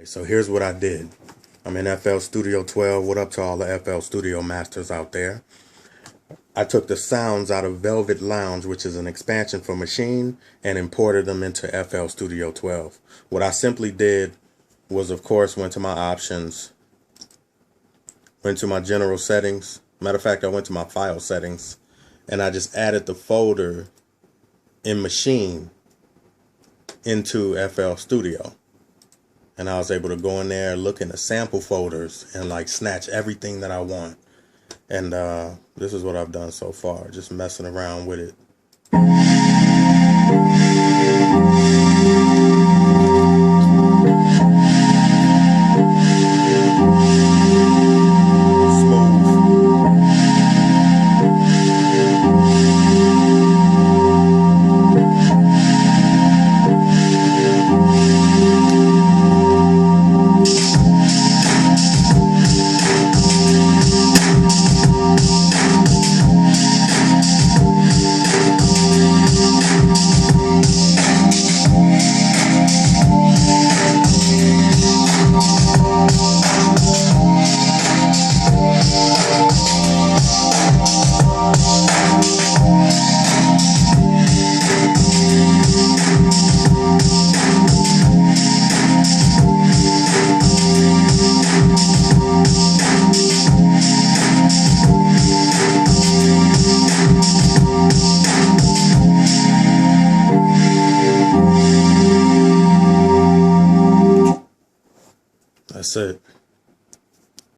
So here's what I did. I'm in FL Studio 12. What up to all the FL Studio masters out there? I took the sounds out of Velvet Lounge, which is an expansion for Maschine, and imported them into FL Studio 12. What I simply did was, of course, went to my options, went to my general settings. Matter of fact, I went to my file settings, and I just added the folder in Maschine into FL Studio. And I was able to go in there, look in the sample folders, and like snatch everything that I want. And this is what I've done so far, just messing around with it. That's it.